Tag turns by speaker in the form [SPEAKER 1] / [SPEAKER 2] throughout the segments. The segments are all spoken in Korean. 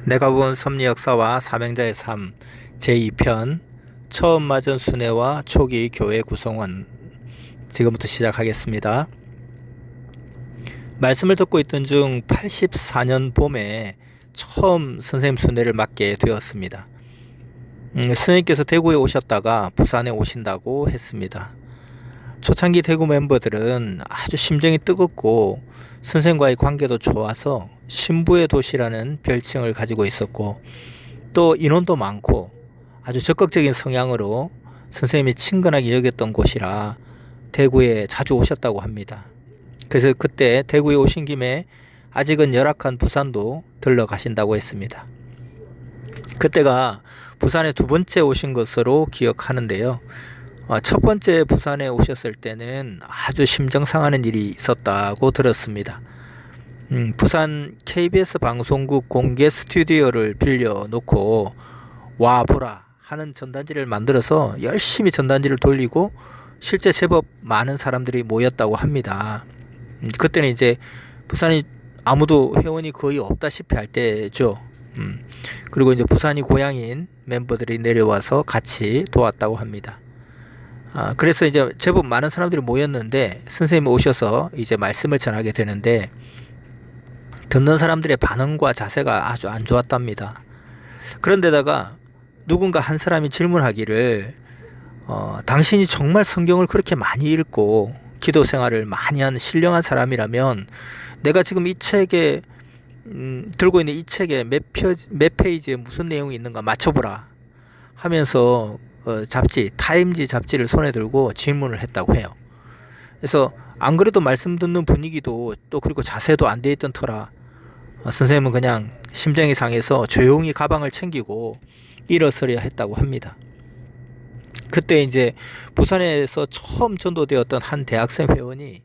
[SPEAKER 1] 내가 본 섭리 역사와 사명자의 삶 제2편 처음 맞은 순회와 초기 교회 구성원. 지금부터 시작하겠습니다. 말씀을 듣고 있던 중 84년 봄에 처음 선생님 순회를 맡게 되었습니다. 선생님께서 대구에 오셨다가 부산에 오신다고 했습니다. 초창기 대구 멤버들은 아주 심정이 뜨겁고 선생과의 관계도 좋아서 신부의 도시라는 별칭을 가지고 있었고, 또 인원도 많고 아주 적극적인 성향으로 선생님이 친근하게 여겼던 곳이라 대구에 자주 오셨다고 합니다. 그래서 그때 대구에 오신 김에 아직은 열악한 부산도 들러 가신다고 했습니다. 그때가 부산에 두 번째 오신 것으로 기억하는데요. 첫 번째 부산에 오셨을 때는 아주 심정 상하는 일이 있었다고 들었습니다. 부산 KBS 방송국 공개 스튜디오를 빌려놓고 와보라 하는 전단지를 만들어서 열심히 전단지를 돌리고 실제 제법 많은 사람들이 모였다고 합니다. 그때는 이제 부산이 아무도 회원이 거의 없다시피 할 때죠. 그리고 이제 부산이 고향인 멤버들이 내려와서 같이 도왔다고 합니다. 그래서 이제 제법 많은 사람들이 모였는데 선생님이 오셔서 이제 말씀을 전하게 되는데, 듣는 사람들의 반응과 자세가 아주 안 좋았답니다. 그런데다가 누군가 한 사람이 질문하기를 당신이 정말 성경을 그렇게 많이 읽고 기도 생활을 많이 한 신령한 사람이라면 내가 지금 이 책에 들고 있는 이 책에 몇 페이지에 무슨 내용이 있는가 맞춰보라 하면서 잡지, 타임지 잡지를 손에 들고 질문을 했다고 해요. 그래서 안 그래도 말씀 듣는 분위기도 또 그리고 자세도 안 돼 있던 터라 선생님은 그냥 심정이 상해서 조용히 가방을 챙기고 일어서려 했다고 합니다. 그때 이제 부산에서 처음 전도되었던 한 대학생 회원이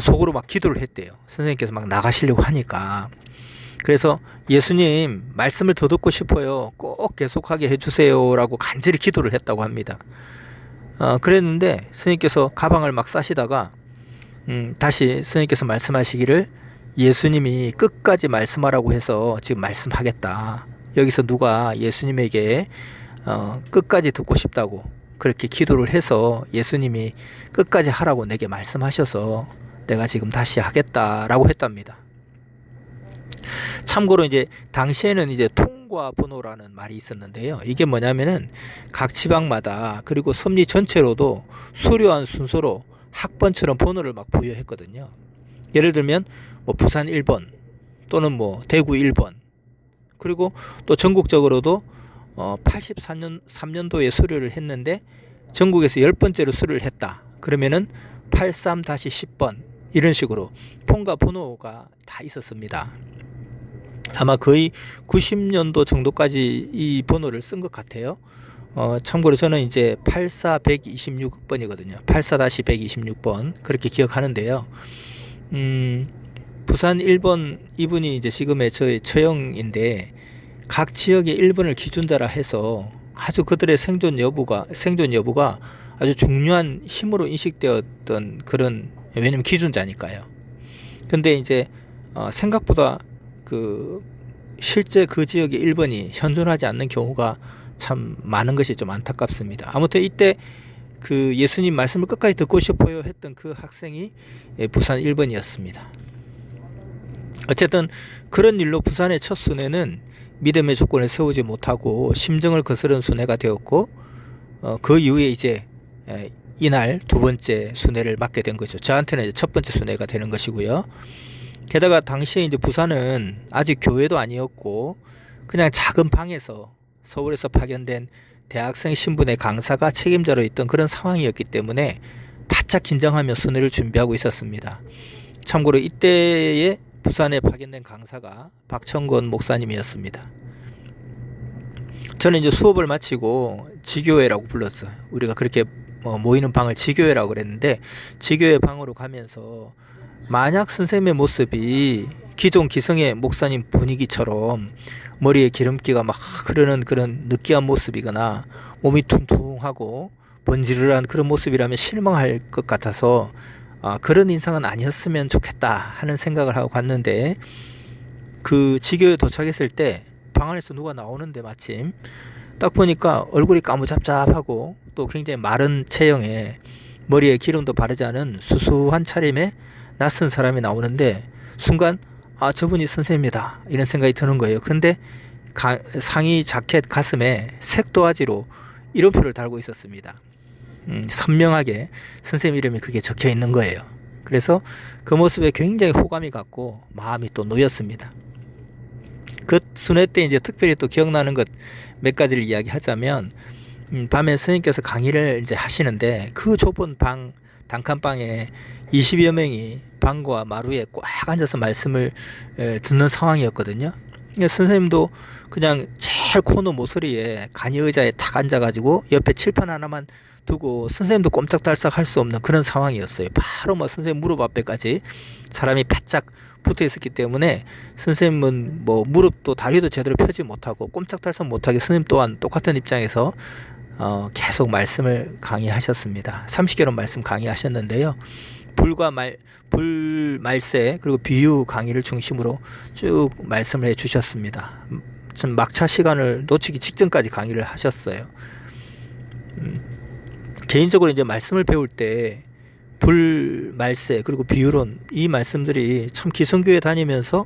[SPEAKER 1] 속으로 막 기도를 했대요. 선생님께서 막 나가시려고 하니까. 그래서 예수님 말씀을 더 듣고 싶어요. 꼭 계속하게 해주세요 라고 간절히 기도를 했다고 합니다. 그랬는데 선생님께서 가방을 막 싸시다가 다시 선생님께서 말씀하시기를 예수님이 끝까지 말씀하라고 해서 지금 말씀하겠다. 여기서 누가 예수님에게 끝까지 듣고 싶다고 그렇게 기도를 해서 예수님이 끝까지 하라고 내게 말씀하셔서 내가 지금 다시 하겠다라고 했답니다. 참고로 이제 당시에는 이제 통과 번호라는 말이 있었는데요. 이게 뭐냐면은 각 지방마다 그리고 섭리 전체로도 수료한 순서로 학번처럼 번호를 막 부여했거든요. 예를 들면 뭐 부산 1번 또는 뭐 대구 1번, 그리고 또 전국적으로도 83년도에 수료를 했는데 전국에서 10번째로 수료를 했다. 그러면은 83-10번 이런 식으로 통과 번호가 다 있었습니다. 아마 거의 90년도 정도까지 이 번호를 쓴 것 같아요. 참고로 저는 이제 84-126번이거든요. 84-126번 그렇게 기억하는데요. 부산 1번 이분이 이제 지금의 저의 처형인데 각 지역의 1번을 기준자라 해서 아주 그들의 생존 여부가 아주 중요한 힘으로 인식되었던 그런, 왜냐면 기준자니까요. 근데 이제 생각보다 실제 그 지역의 1번이 현존하지 않는 경우가 참 많은 것이 좀 안타깝습니다. 아무튼 이때 그 예수님 말씀을 끝까지 듣고 싶어요 했던 그 학생이 부산 1번이었습니다. 어쨌든 그런 일로 부산의 첫 순회는 믿음의 조건을 세우지 못하고 심정을 거스른 순회가 되었고, 그 이후에 이제 이날 두 번째 순회를 맡게 된 거죠. 저한테는 이제 첫 번째 순회가 되는 것이고요. 게다가 당시에 이제 부산은 아직 교회도 아니었고 그냥 작은 방에서 서울에서 파견된 대학생 신분의 강사가 책임자로 있던 그런 상황이었기 때문에 바짝 긴장하며 순회를 준비하고 있었습니다. 참고로 이때에 부산에 파견된 강사가 박천권 목사님이었습니다. 저는 이제 수업을 마치고 지교회라고 불렀어요. 우리가 그렇게 모이는 방을 지교회라고 그랬는데, 지교회 방으로 가면서 만약 선생님의 모습이 기존 기성의 목사님 분위기처럼 머리에 기름기가 막 흐르는 그런 느끼한 모습이거나 몸이 퉁퉁하고 번지르르한 그런 모습이라면 실망할 것 같아서 그런 인상은 아니었으면 좋겠다 하는 생각을 하고 갔는데, 그 지교에 도착했을 때 방 안에서 누가 나오는데 마침 딱 보니까 얼굴이 까무잡잡하고 또 굉장히 마른 체형에 머리에 기름도 바르지 않은 수수한 차림에 낯선 사람이 나오는데 순간 아 저분이 선생님이다 이런 생각이 드는 거예요. 그런데 상의 자켓 가슴에 색도화지로 이름표를 달고 있었습니다. 선명하게 선생님 이름이 그게 적혀 있는 거예요. 그래서 그 모습에 굉장히 호감이 갔고 마음이 또 놓였습니다. 그 순회 때 이제 특별히 또 기억나는 것 몇 가지를 이야기하자면 밤에 스님께서 강의를 이제 하시는데 그 좁은 방 단칸방에 20여 명이 방과 마루에 꽉 앉아서 말씀을 듣는 상황이었거든요. 선생님도 그냥 제일 코너 모서리에 간이 의자에 탁 앉아가지고 옆에 칠판 하나만 두고 선생님도 꼼짝달싹 할 수 없는 그런 상황이었어요. 바로 뭐 선생님 무릎 앞에까지 사람이 바짝 붙어 있었기 때문에 선생님은 뭐 무릎도 다리도 제대로 펴지 못하고 꼼짝달싹 못하게 선생님 또한 똑같은 입장에서 계속 말씀을 강의하셨습니다. 30개론 말씀 강의하셨는데요. 불말세 그리고 비유 강의를 중심으로 쭉 말씀을 해주셨습니다. 좀 막차 시간을 놓치기 직전까지 강의를 하셨어요. 개인적으로 이제 말씀을 배울 때 불말세 그리고 비유론 이 말씀들이 참 기성교회 다니면서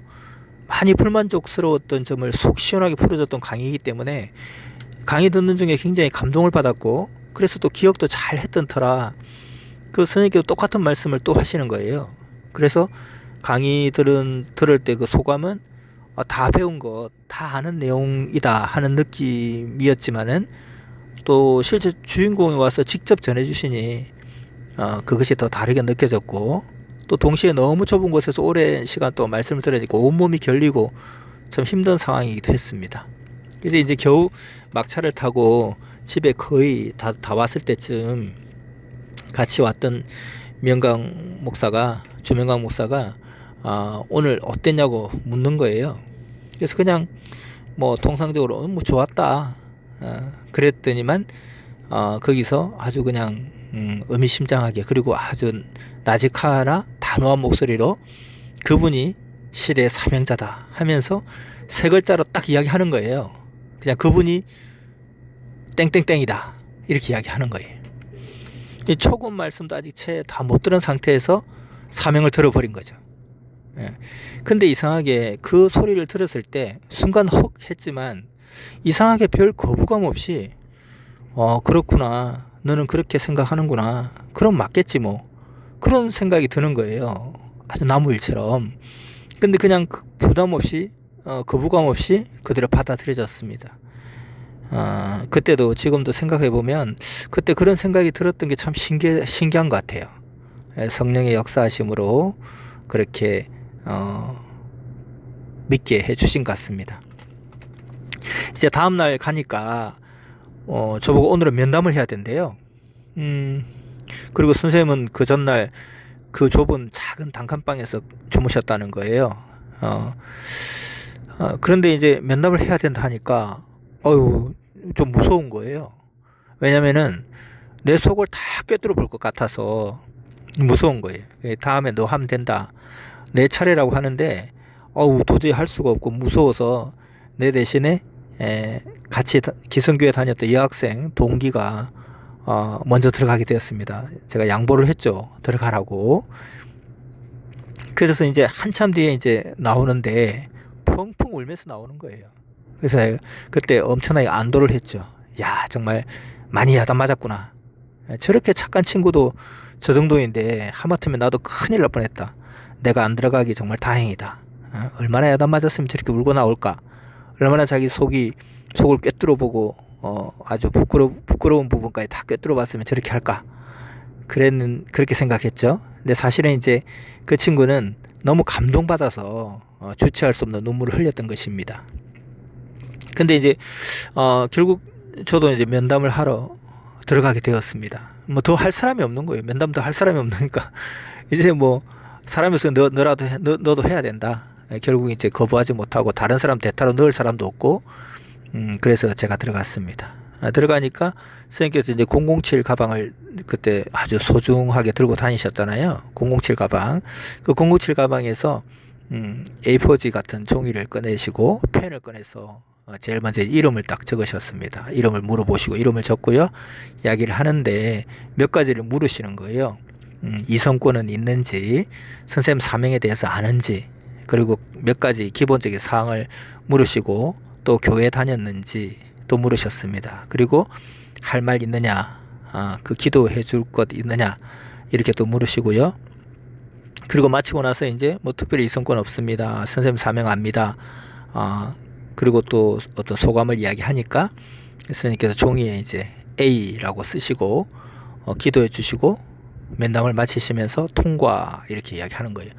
[SPEAKER 1] 많이 불만족스러웠던 점을 속 시원하게 풀어줬던 강의이기 때문에 강의 듣는 중에 굉장히 감동을 받았고 그래서 또 기억도 잘 했던 터라 그 선생님께서 똑같은 말씀을 또 하시는 거예요. 그래서 강의 들을 때 그 소감은 다 배운 것, 다 아는 내용이다 하는 느낌이었지만은 또 실제 주인공이 와서 직접 전해주시니 그것이 더 다르게 느껴졌고 또 동시에 너무 좁은 곳에서 오랜 시간 동안 말씀을 들으니까 온몸이 결리고 참 힘든 상황이기도 했습니다. 그래서 이제 겨우 막차를 타고 집에 거의 다 왔을 때쯤 같이 왔던 주명강 목사가 오늘 어땠냐고 묻는 거예요. 그래서 그냥 뭐 통상적으로 뭐 좋았다 그랬더니만 거기서 아주 그냥 의미심장하게 그리고 아주 나직하나 단호한 목소리로 그분이 시대의 사명자다 하면서 세 글자로 딱 이야기하는 거예요. 그냥 그분이 땡땡땡이다 이렇게 이야기하는 거예요. 이 초급 말씀도 아직 채 다 못 들은 상태에서 사명을 들어버린 거죠. 근데 이상하게 그 소리를 들었을 때 순간 헉 했지만 이상하게 별 거부감 없이 그렇구나 너는 그렇게 생각하는구나 그럼 맞겠지 뭐 그런 생각이 드는 거예요. 아주 나무일처럼. 근데 그냥 부담 없이 거부감 없이 그대로 받아들여졌습니다. 그때도 지금도 생각해 보면 그때 그런 생각이 들었던 게 참 신기한 것 같아요. 성령의 역사하심으로 그렇게 믿게 해주신 것 같습니다. 이제 다음날 가니까 저보고 오늘은 면담을 해야 된대요. 그리고 선생님은 그 전날 그 좁은 작은 단칸방에서 주무셨다는 거예요. 그런데 이제 면담을 해야 된다 하니까 좀 무서운 거예요. 왜냐면은 내 속을 다 꿰뚫어 볼 것 같아서 무서운 거예요. 다음에 너 하면 된다. 내 차례라고 하는데 도저히 할 수가 없고 무서워서 내 대신에 같이 기성교회 다녔던 여학생 동기가 먼저 들어가게 되었습니다. 제가 양보를 했죠. 들어가라고. 그래서 이제 한참 뒤에 이제 나오는데 펑펑 울면서 나오는 거예요. 그래서 그때 엄청나게 안도를 했죠. 야 정말 많이 야단 맞았구나. 저렇게 착한 친구도 저 정도인데 하마터면 나도 큰일 날 뻔했다. 내가 안 들어가기 정말 다행이다. 얼마나 야단 맞았으면 저렇게 울고 나올까. 얼마나 자기 속을 꿰뚫어 보고 아주 부끄러운 부분까지 다 꿰뚫어 봤으면 저렇게 할까. 그렇게 생각했죠. 근데 사실은 이제 그 친구는 너무 감동받아서 주체할 수 없는 눈물을 흘렸던 것입니다. 근데 이제 결국 저도 이제 면담을 하러 들어가게 되었습니다. 뭐 더 할 사람이 없는 거예요. 면담도 할 사람이 없으니까 이제 뭐 사람에서 너도 해야 된다. 결국 이제 거부하지 못하고 다른 사람 대타로 넣을 사람도 없고 그래서 제가 들어갔습니다. 들어가니까 선생님께서 이제 007 가방을 그때 아주 소중하게 들고 다니셨잖아요. 007 가방. 그 007 가방에서 A4지 같은 종이를 꺼내시고 펜을 꺼내서 제일 먼저 이름을 딱 적으셨습니다. 이름을 물어보시고 이름을 적고요. 이야기를 하는데 몇 가지를 물으시는 거예요. 이성권은 있는지, 선생님 사명에 대해서 아는지, 그리고 몇 가지 기본적인 사항을 물으시고 또 교회 다녔는지 또 물으셨습니다. 그리고 할 말 있느냐, 그 기도해 줄 것 있느냐 이렇게 또 물으시고요. 그리고 마치고 나서 이제 뭐 특별히 이성권 없습니다. 선생님 사명 압니다. 그리고 또 어떤 소감을 이야기하니까 선생님께서 종이에 이제 A라고 쓰시고 기도해 주시고 면담을 마치시면서 통과 이렇게 이야기하는 거예요.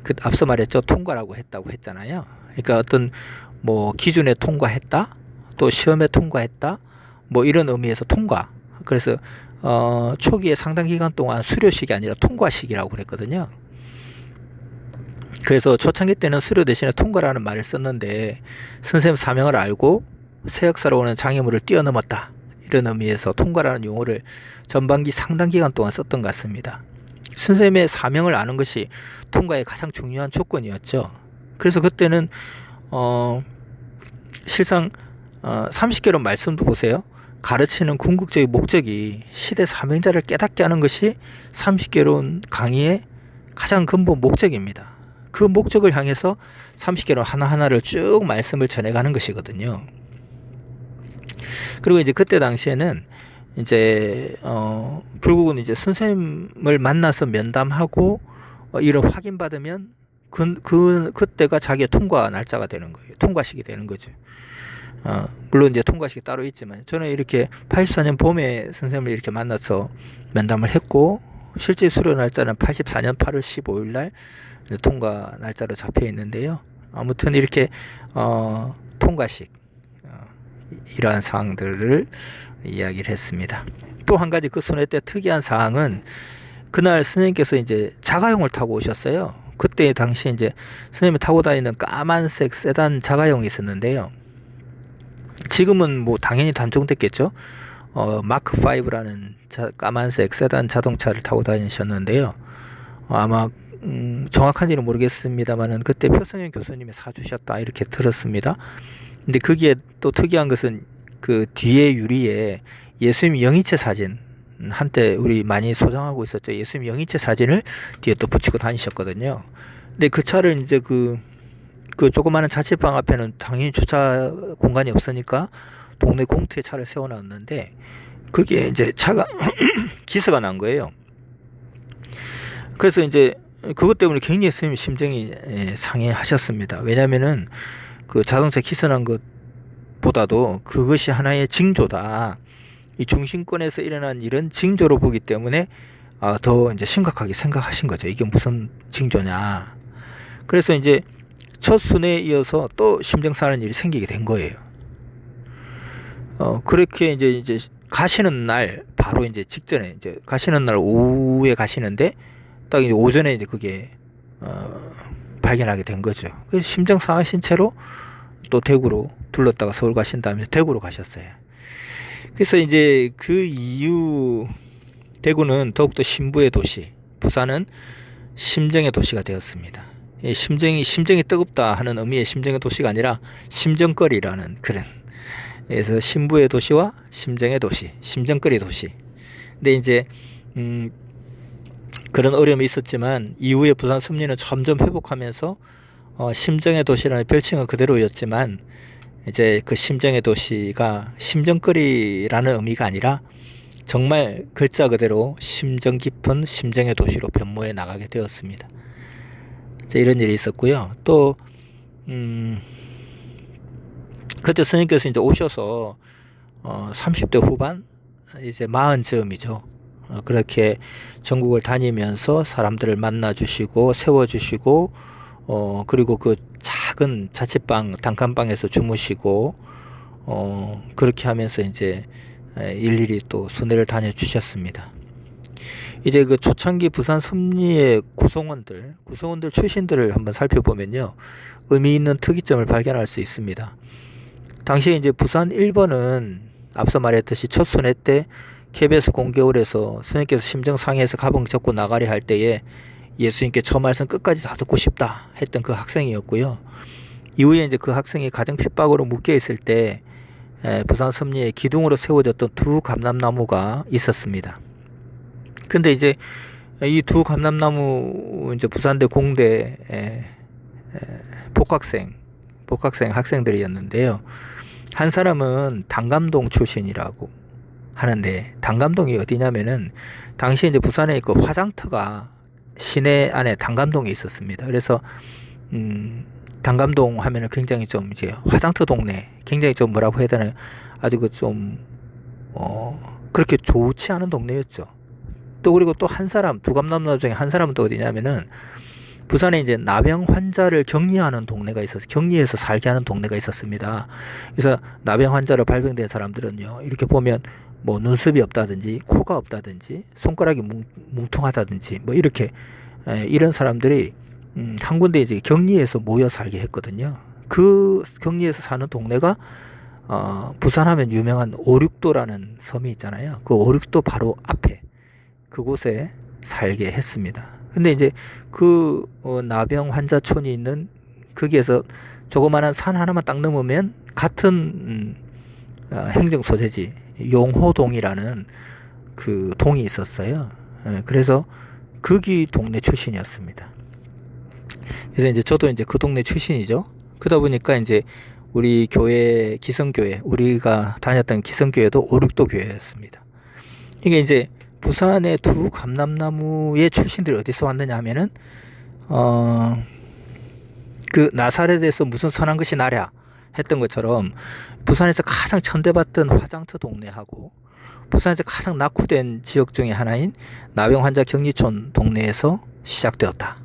[SPEAKER 1] 그 앞서 말했죠. 통과라고 했다고 했잖아요. 그러니까 어떤 뭐 기준에 통과했다, 또 시험에 통과했다, 뭐 이런 의미에서 통과. 그래서 초기에 상당 기간 동안 수료식이 아니라 통과식이라고 그랬거든요. 그래서 초창기 때는 수료 대신에 통과라는 말을 썼는데 선생님 사명을 알고 새 역사로 오는 장애물을 뛰어넘었다, 이런 의미에서 통과라는 용어를 전반기 상당 기간 동안 썼던 것 같습니다. 선생님의 사명을 아는 것이 통과의 가장 중요한 조건이었죠. 그래서 그때는 실상 30개론 말씀도 보세요. 가르치는 궁극적인 목적이 시대 사명자를 깨닫게 하는 것이 30개론 강의의 가장 근본 목적입니다. 그 목적을 향해서 30개론 하나하나를 쭉 말씀을 전해가는 것이거든요. 그리고 이제 그때 당시에는 이제 결국은 이제 선생님을 만나서 면담하고 이런 확인받으면 그때가 자기의 통과 날짜가 되는 거예요. 통과식이 되는 거죠. 물론 이제 통과식이 따로 있지만 저는 이렇게 84년 봄에 선생님을 이렇게 만나서 면담을 했고 실제 수료 날짜는 84년 8월 15일 날 통과 날짜로 잡혀 있는데요. 아무튼 이렇게 통과식 이러한 사항들을 이야기를 했습니다. 또 한 가지 그 순회 때 특이한 사항은 그날 선생님께서 이제 자가용을 타고 오셨어요. 그때 당시에 이제 선생님이 타고 다니는 까만색 세단 자가용이 있었는데요. 지금은 뭐 당연히 단종됐겠죠. 마크 5라는 까만색 세단 자동차를 타고 다니셨는데요. 아마 정확한지는 모르겠습니다만은 그때 표성현 교수님이 사주셨다 이렇게 들었습니다. 근데 거기에 또 특이한 것은 그 뒤에 유리에 예수님 영이체 사진, 한때 우리 많이 소장하고 있었죠. 예수님 영이체 사진을 뒤에 또 붙이고 다니셨거든요. 근데 그 차를 이제 그 조그마한 자취방 앞에는 당연히 주차 공간이 없으니까 동네 공터에 차를 세워놨는데 그게 이제 차가 기스가 난 거예요. 그래서 이제 그것 때문에 굉장히 선생님 심정이 상해하셨습니다. 왜냐면은 그 자동차 기스난 것보다도 그것이 하나의 징조다. 이 중심권에서 일어난 일은 징조로 보기 때문에 더 이제 심각하게 생각하신 거죠. 이게 무슨 징조냐. 그래서 이제 첫 순회에 이어서 또 심정 상하는 일이 생기게 된 거예요. 그렇게 이제 가시는 날 바로 이제 직전에 이제 가시는 날 오후에 가시는데 딱 이제 오전에 이제 그게 발견하게 된 거죠. 그래서 심정 상하신 채로 또 대구로 둘렀다가 서울 가신 다음에 대구로 가셨어요. 그래서 이제 그 이후 대구는 더욱더 신부의 도시, 부산은 심정의 도시가 되었습니다. 심정이 뜨겁다 하는 의미의 심정의 도시가 아니라 심정거리라는 그런, 그래서 신부의 도시와 심정의 도시, 심정거리 도시. 근데 이제 그런 어려움이 있었지만 이후에 부산 섭리는 점점 회복하면서 심정의 도시라는 별칭은 그대로였지만 이제 그 심정의 도시가 심정거리라는 의미가 아니라 정말 글자 그대로 심정 깊은 심정의 도시로 변모해 나가게 되었습니다. 이런 일이 있었고요. 또 그때 스님께서 이제 오셔서 30대 후반 이제 40즈음이죠. 그렇게 전국을 다니면서 사람들을 만나주시고 세워주시고 그리고 그 작은 자취방 단칸방에서 주무시고 그렇게 하면서 이제 일일이 또 순회를 다녀주셨습니다. 이제 그 초창기 부산 섭리의 구성원들 출신들을 한번 살펴보면요, 의미 있는 특이점을 발견할 수 있습니다. 당시에 이제 부산 1번은 앞서 말했듯이 첫 순회 때 KBS 공개홀에서 선생님께서 심정 상해에서 가방 접고 나가려 할 때에 예수님께 저 말씀 끝까지 다 듣고 싶다 했던 그 학생이었고요. 이후에 이제 그 학생이 가정 핍박으로 묶여 있을 때 부산 섭리에 기둥으로 세워졌던 두 감람나무가 있었습니다. 근데 이제 이 두 감람나무 이제 부산대 공대 복학생 학생들이었는데요. 한 사람은 단감동 출신이라고 하는데, 단감동이 어디냐면은 당시에 이제 부산에 그 화장터가 시내 안에 단감동에 있었습니다. 그래서 단감동 하면은 굉장히 좀 이제 화장터 동네, 굉장히 좀 뭐라고 해야 되나요? 아주 그 좀 그렇게 좋지 않은 동네였죠. 또 그리고 또 한 사람, 두 감람나무 중에 한 사람은 또 어디냐면은 부산에 이제 나병 환자를 격리하는 동네가 있어서, 격리해서 살게 하는 동네가 있었습니다. 그래서 나병 환자로 발병된 사람들은요, 이렇게 보면 뭐 눈썹이 없다든지 코가 없다든지 손가락이 뭉퉁하다든지 뭐 이렇게 이런 사람들이 한 군데 이제 격리해서 모여 살게 했거든요. 그 격리해서 사는 동네가 부산하면 유명한 오륙도라는 섬이 있잖아요. 그 오륙도 바로 앞에 그곳에 살게 했습니다. 근데 이제 그 나병 환자촌이 있는 거기에서 조그마한 산 하나만 딱 넘으면 같은 행정 소재지 용호동이라는 그 동이 있었어요. 그래서 거기 동네 출신이었습니다. 그래서 이제 저도 이제 그 동네 출신이죠. 그러다 보니까 이제 우리 교회 기성교회, 우리가 다녔던 기성교회도 오륙도 교회였습니다. 이게 이제 부산의 두 감람나무의 출신들이 어디서 왔느냐 하면은 그 나사렛에서 무슨 선한 것이 나랴 했던 것처럼 부산에서 가장 천대받던 화장터 동네하고 부산에서 가장 낙후된 지역 중에 하나인 나병 환자 격리촌 동네에서 시작되었다.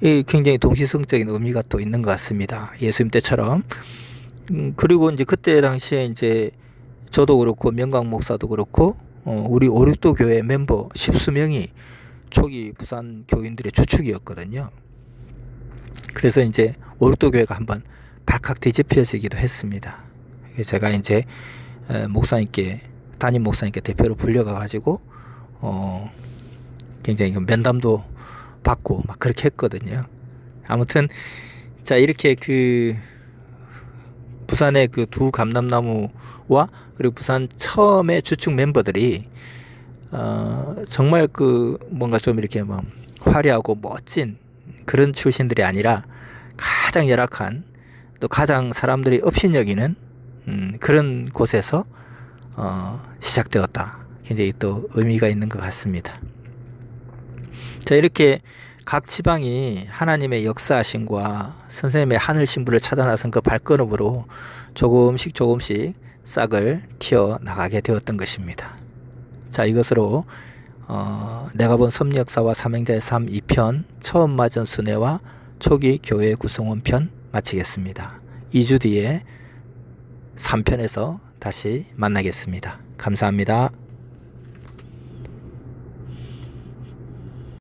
[SPEAKER 1] 이 굉장히 동시성적인 의미가 또 있는 것 같습니다. 예수님 때처럼. 그리고 이제 그때 당시에 이제 저도 그렇고 명강 목사도 그렇고 우리 오륙도 교회 멤버 10수명이 초기 부산 교인들의 주축이었거든요. 그래서 이제 오륙도 교회가 한번 발칵 뒤집혀지기도 했습니다. 제가 이제 목사님께, 담임 목사님께 대표로 불려가 가지고 굉장히 면담도 받고 막 그렇게 했거든요. 아무튼 자, 이렇게 그 부산의 그 두 감람나무와 그리고 부산 처음의 주축 멤버들이 정말 그 뭔가 좀 이렇게 뭐 화려하고 멋진 그런 출신들이 아니라 가장 열악한, 또 가장 사람들이 업신여기는 그런 곳에서 시작되었다. 굉장히 또 의미가 있는 것 같습니다. 자, 이렇게 각 지방이 하나님의 역사하심과 선생님의 하늘 신부를 찾아 나선 그 발걸음으로 조금씩 싹을 튀어 나가게 되었던 것입니다. 자, 이것으로 내가 본 섭리 역사와 삼행자의 삶 2편 처음 맞은 순회와 초기 교회 구성원 편 마치겠습니다. 2주 뒤에 3편에서 다시 만나겠습니다. 감사합니다.